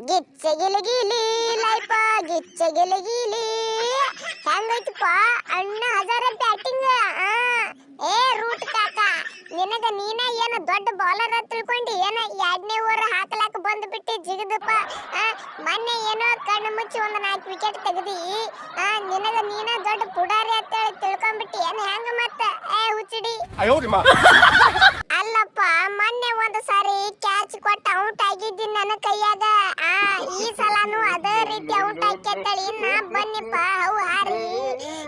ಗಿಚ್ಚಗಿಲಿಗಿಲಿ ಲೈಪ ಗಿಚ್ಚಗಿಲಿಗಿಲಿ ಹೆಂಗೈತಪ್ಪ ಅಣ್ಣ ಹಜಾರ ಬ್ಯಾಟಿಂಗ್ ಏ ರೂಟ್ ಕಾಕ ನಿನಗ ನೀನ ಏನು ದೊಡ್ಡ ಬೌಲರ್ ಅಂತ ತಿಳ್ಕೊಂಡಿ ಏನ ಎರಡನೇ ಓವರ್ ಹಾಕಲಾಕ ಬಂದು ಬಿಟ್ಟು ಜಿಗದಪ್ಪ ಮೊನ್ನೆ ಏನೋ ಕಣ್ಣು ಮುಚ್ಚಿ ಒಂದು 4 ವಿಕೆಟ್ ತೆಗೆದಿ ನಿನಗ ನೀನ ದೊಡ್ಡ ಪುಡಾರಿ ಅಂತ ಹೇಳಿ ತಿಳ್ಕೊಂಡ್ಬಿಟ್ಟಿ ಏನು ಹೆಂಗ ಮತ್ತ ಹುಚ್ಚಿಡಿ ಅಲ್ಲಪ್ಪ ಮೊನ್ನೆ ಒಂದು ಸಾರಿ ಕ್ಯಾಚ್ ಕೊಟ್ಟು ಔಟ್ ಆಗಿದ್ದೀನಿ ನನ್ನ ಕೈಯಾಗ ಈ ಸಲಾನು ಅದೇ ರೀತಿ ಔಟ್ ಹಾಕಿ ನಾ ಬನ್ನಿಪ್ಪ ಅವು ಹಾರಿ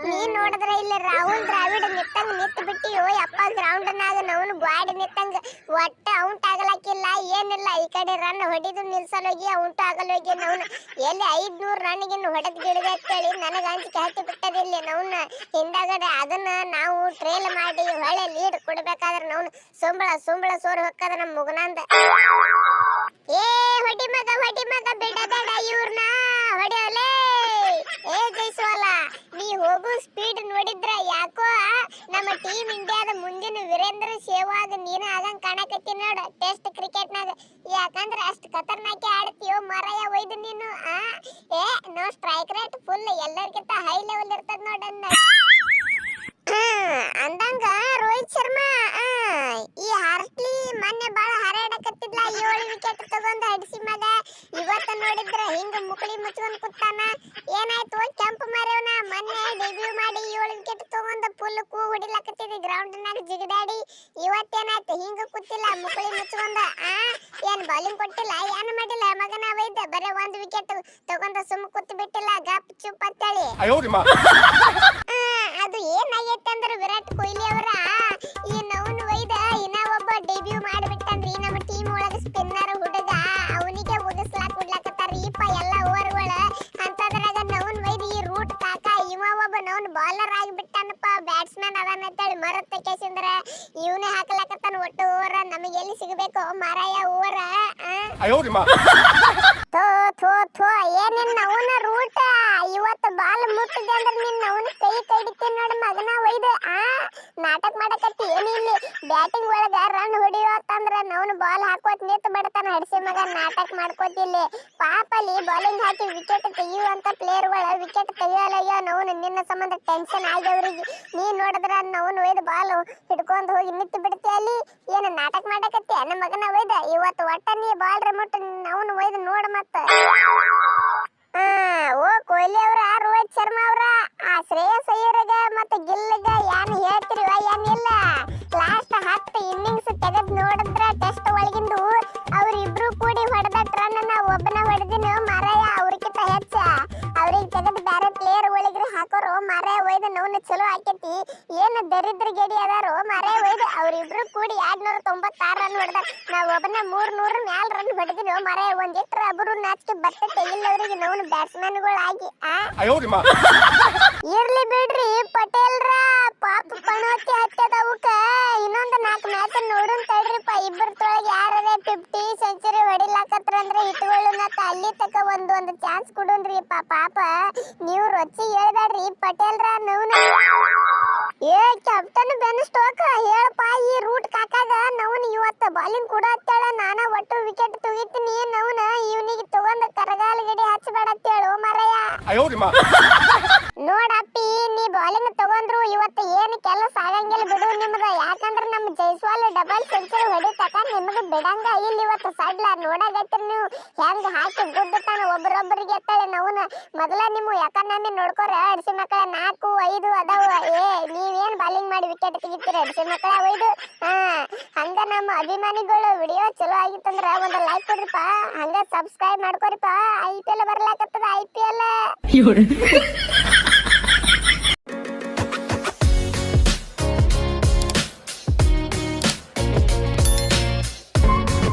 ನೀ ನೋಡಿದ್ರೆ ಇಲ್ಲಿ ರಾಹುಲ್ ದ್ರಾವಿಡ್ ನಿತ್ತಂಗ ನಿತ್ತು ಬಿಟ್ಟಿಯೋ ಯಪ್ಪ ಗ್ರೌಂಡ್ನಾಗ ನವನು ಗಾಡಿ ನಿತ್ತಂಗ ಒಟ್ಟ ಔಟ್ ಆಗಲಕ್ಕಿಲ್ಲ ಏನಿಲ್ಲ ಈ ಕಡೆ ರನ್ ಹೊಡಿದು ನಿಲ್ಸಲೋಗಿ ಔಟ್ ಆಗಲೋಗಿ ನವನು ಎಲ್ಲಿ 500 ರನ್ಗಿನ್ನು ಹೊಡೆದ್ ಗಿಡದೆ ಅಂತೇಳಿ ನನಗೆ ಅಂಜಿಕೆ ಹತ್ತಿ ಬಿಟ್ಟದಿಲ್ಲ ನವನ್ನ ಹಿಂದಾಗಡೆ ಅದನ್ನ ನಾವು ಟ್ರೇಲ್ ಮಾಡಿ ಹೊಳೆ ಲೀಡ್ ಕೊಡ್ಬೇಕಾದ್ರೆ ನವನು ಸುಂಬಳ ಸೋರು ಹೊಕ್ಕದ ನಮ್ಮ ಮುಗನಂದ ಏ ಹೊಡಿ ಮಗ ಬಿಡಬೇಡ ಇವ್ರನ್ನ ಹೊಡಿಯೋಲೆ ಏ ಜೈಸ್ವಾಲ ನೀ ಹೋಗು ಸ್ಪೀಡ್ ನೋಡಿದ್ರ ಯಾಕೋ ನಮ್ಮ ಟೀಮ್ ಇಂಡಿಯಾದ ಮುಂದಿನ ವೀರೇಂದ್ರ ಸೆಹ್ವಾಗ್ ನೀನು ಆಗಂಗ್ ಕಾಣಕತ್ತಿ ನೋಡ ಟೆಸ್ಟ್ ಕ್ರಿಕೆಟ್ನಾಗ ಯಾಕಂದ್ರೆ ಅಷ್ಟು ಖತರ್ನಾಕಿ ಆಡ್ತೀಯೋ ಮರಯ ಒಯ್ದು ನೀನು ಏ ನೋ ಸ್ಟ್ರೈಕ್ ರೇಟ್ ಫುಲ್ ಎಲ್ಲರಿಗಿಂತ ಹೈ ಲೆವೆಲ್ ಇರ್ತದ ನೋಡನ್ನ ಅಂದಂಗ ರೋಹಿತ್ ಶರ್ಮಾ ಈ ಹಾರ್ಟ್ಲಿ ಮೊನ್ನೆ ಬಾಳ ಹಾರಾಡಕತ್ತಿದ್ಲ 7 ವಿಕೆಟ್ ತಗೊಂಡು ಹಡಿಸಿ ಮಗ ಇವತ್ತ ನೋಡಿದ್ರ ಹಿಂಗ ಮುಕಳಿ ಮುಚ್ಕೊಂಡ್ ಕುತ್ತಾನ ಏನಾಯ್ತು ಕೆಂಪು ಮಾರ್ಯವನ ಮೊನ್ನೆ ಡೆಬ್ಯೂ ಮಾಡಿ 7 ವಿಕೆಟ್ ತಗೊಂಡು ಫುಲ್ ಕೂ ಹೊಡಿಲಕತ್ತಿದ್ದ ಗ್ರೌಂಡ್ ನಾಗ ಜಿಗದಾಡಿ ಇವತ್ತೇನಾಯ್ತು ಹಿಂಗ ಕುತ್ತಿಲ್ಲ ಮುಕಳಿ ಮುಚ್ಕೊಂಡ ಏನ್ ಬೌಲಿಂಗ್ ಕೊಟ್ಟಿಲ್ಲ ಏನ್ ಮಾಡಿಲ್ಲ ಮಗನ ವೈದ್ಯ ಬರೇ 1 ವಿಕೆಟ್ ತಗೊಂಡ ಸುಮ್ಮ ಕುತ್ತು ಬಿಟ್ಟಿಲ್ಲ ಗಪ್ ಚುಪ್ ಅಂತೇಳಿ ಅದು ಏನಾಗೈತೆ ಅಂದ್ರೆ ವಿರಾಟ್ ಕೊಹ್ಲಿ ಅವರ ಈ ನವನ್ ವೈದ ಇನ್ನ ಒಬ್ಬ ಡೆಬ್ಯೂ ಮಾಡಿಬಿಟ್ಟಂದ್ರಿ ನಮ್ಮ ಟೀಮ್ ಒಳಗ ಸ್ಪಿನ್ನರ್ ಹುಡುಗ ಅವನಿಗೆ ಉಗಿಸ್ಲಾಕ್ ಬಿಡ್ಲಾಕತ್ತಾರ ಈಪ ಎಲ್ಲ ಓವರ್ಗಳ ಅಂತದ್ರಾಗ ನವನ್ ವೈದ್ ಈ ರೂಟ್ ಕಾಕ ಇವ ಒಬ್ಬ ನವನ್ ಬೌಲರ್ ಆಗಿಬಿಟ್ಟಾನಪ್ಪ ಬ್ಯಾಟ್ಸ್ಮನ್ ಅದಾನ ಅಂತೇಳಿ ಮರತ್ತ ಕೇಸಿಂದ್ರ ಇವನೇ ಹಾಕಲಾಕತ್ತಾನ ಒಟ್ಟು ಓವರ್ ನಮಗೆ ಎಲ್ಲಿ ಸಿಗಬೇಕು ಮಾರಾಯ ಓವರ್ ಥೋ ಏನಿನ್ ಅವನ ರೂಟ್ ಇವತ್ತು ಬಾಲ್ ಮುಟ್ಟಿದೆ ಅಂದ್ರೆ ನಿನ್ನ ಅವನ ಕೈ ಕಡಿತೀನಿ ನೋಡ ಮಗನ ಒಯ್ದು ನಾಟಕ ಮಾಡಕತ್ತಿ ಏನು ಇಲ್ಲಿ ಬ್ಯಾಟಿಂಗ್ ಒಳಗ ರನ್ ಹೊಡಿಯೋತಂದ್ರ ನವನು ಬಾಲ್ ಹಾಕೋತ್ ನಿಂತು ಬಿಡ್ತಾನ ಹಡಿಸಿ ಮಗ ನಾಟಕ ಮಾಡ್ಕೋತಿಲ್ಲಿ ಪಾಪಲ್ಲಿ ಬೌಲಿಂಗ್ ಹಾಕಿ ವಿಕೆಟ್ ತೆಗಿಯುವಂತ ಪ್ಲೇಯರ್ಗಳ ವಿಕೆಟ್ ತೆಗಿಯಲ್ಲ ನವನು ನಿನ್ನ ಸಂಬಂಧ ಟೆನ್ಷನ್ ಆಗ್ಯವ್ರಿಗೆ ನೀ ನೋಡಿದ್ರ ನವನು ಒಯ್ದು ಬಾಲ್ ಹಿಡ್ಕೊಂಡು ಹೋಗಿ ನಿಂತು ಬಿಡ್ತಿ ಅಲ್ಲಿ ಏನು ನಾಟಕ ಮಾಡಕತ್ತಿ ನನ್ನ ಮಗನ ಒಯ್ದ ಇವತ್ತು ಒಟ್ಟ ನೀ ಬಾಲ್ ರಿಮೋಟ್ ನವನು ಒಯ್ದು ನೋಡ ಮತ್ತ ಓ ಕೊಹ್ಲಿ ಅವರ ರೋಹಿತ್ ಶರ್ಮಾ ಅವರ ಶ್ರೇಯಸ್ ಅಯ್ಯರ್ಗ ಮತ್ತೆ ಗಿಲ್ಗ ಏನ್ ಹೇಳ್ತಿರುವ ಏನಿಲ್ಲ ಲಾಸ್ಟ್ 10 ಇನ್ನಿಂಗ್ಸ್ ತೆಗೆದ್ ನೋಡಿದ್ರ ಟೆಸ್ಟ್ ಒಳಗಿಂದು ಅವ್ರಿಬ್ರು ಕೂಡಿ ಹೊಡೆದ ರನ್ ಒಬ್ಬನ ಹೊಡೆದಿನ ಮಾರಾಯ ಅವ್ರಿಗಿಂತ ಹೆಚ್ಚ ಅವ್ರಿಗೆ ತೆಗೆದ್ ಬೇರೆ ಪ್ಲೇಯರ್ ಒಳಗ್ರಿ ಹಾಕೋರು ಮಾರಾಯ ಒಯ್ದು ನವನ್ನ ಚಲೋ ಹಾಕೈತಿ ಏನು ದರಿದ್ರ ಗೆಡಿ ಅದಾರೋ ಮಾರಾಯ ಒಯ್ದು ಅವ್ರಿಬ್ರು ಕೂಡಿ 296 ರನ್ ಹೊಡೆದಾರ ನಾವ್ ಒಬ್ಬನ 300 ಮ್ಯಾಲ ರನ್ ಹೊಡೆದಿನ ಮಾರಾಯ ಒಂದಿಟ್ರ ಅಬ್ರು ನಾಚಿಕೆ ಬರ್ತೈತೆ ಇಲ್ಲ ಅವ್ರಿಗೆ ನವನ್ನ ಬ್ಯಾಟ್ಸ್ಮನ್ಗಳಾಗಿ ಇರ್ಲಿ ಬಿಡ್ರಿ ಪಟೇಲ್ರ ಪಾಪ ಪಣೋತಿ ಹತ್ತದವಕ್ಕ ಇನ್ನೊಂದು 4 ಮ್ಯಾಚ್ ನೋಡುನ್ ತಡ್ರಿಪ್ಪ ಇಬ್ಬರತೊಳಗೆ ಯಾರೇ 50 ಸೆಂಚುರಿ ಹೊಡಿಲಾಕತ್ರ ಅಂದ್ರೆ ಇಟ್ಕೊಳ್ಳುನತ್ತ ಅಲ್ಲಿ ತಕ ಒಂದು ಚಾನ್ಸ್ ಕೊಡುನ್ರಿ ಪಾಪ ನೀವು ರೊಚ್ಚಿ ಹೇಳ್ಬೇಡ್ರಿ ಪಟೇಲ್ರ ನವನ ಏ ಕ್ಯಾಪ್ಟನ್ ಬೆನ್ ಸ್ಟೋಕ್ ಹೇಳಪ್ಪ ಈ ರೂಟ್ ಕಾಕಾಗ ನವನ್ ಇವತ್ತು ಬಾಲಿಂಗ್ ಕೊಡತ್ತೇಳ ನಾನ ಒಟ್ಟು ವಿಕೆಟ್ ತುಗಿತೀನಿ ನವನ ಇವನಿಗೆ ತಗೊಂಡ್ ಕರಗಾಲ ಗಡಿ ಹಚ್ಚಬೇಡ ಅಂತ ಹೇಳು ಮರಯ್ಯ ನೋಡಪ್ಪಿ ನೀ ಬಾಲಿಂಗ್ ತಗೊಂಡ್ರು ಇವತ್ತು ಏನು ಕೆಲಸ ಆಗಂಗಿಲ್ಲ ಬಿಡು ನಿಮ್ದ ಯಾಕಂದ್ರೆ ನಮ್ಮ ಜೈಸ್ವಾಲ್ ಡಬಲ್ ಸೆಂಚುರಿ ಹೊಡಿತಕ ನಿಮಗೆ ಬಿಡಂಗ ಇಲ್ಲಿ ಇವತ್ತು ಸಡ್ಲ ನೋಡಾಗತ್ತೀರಿ ನೀವು ಹೆಂಗ್ ಹಾಕಿ ಗುದ್ದತಾನ ಒಬ್ಬರೊಬ್ಬರಿಗೆ ಎತ್ತಾಳೆ ನವನ ಮೊದಲ ನಿಮ್ಮ ಎಕಾನಮಿ ನೋಡ್ಕೋರ ಅಡಿಸಿ ಮಕ್ಕಳ 4 5 ಅದಾವ ನೀವೇನ್ ಬಾಲಿಂಗ್ ಮಾಡಿ ವಿಕೆಟ್ ತೆಗಿತೀರಿ ಅಡಿಸಿ ಮಕ್ಕಳ ಒಯ್ದು ಹಂಗ ನಮ್ಮ ಅಭಿಮಾನಿಗಳು ವಿಡಿಯೋ ಚಲೋ ಆಗಿತ್ತಂದ್ರ ಒಂದು ಲೈಕ್ ಕೊಡ್ರಿಪ್ಪ ಹಂಗ ಸಬ್ಸ್ಕ್ರೈಬ್ ಮಾಡ್ಕೊರಿಪ್ಪ IPL ಬರ್ಲಾಕತ್ತದ IPL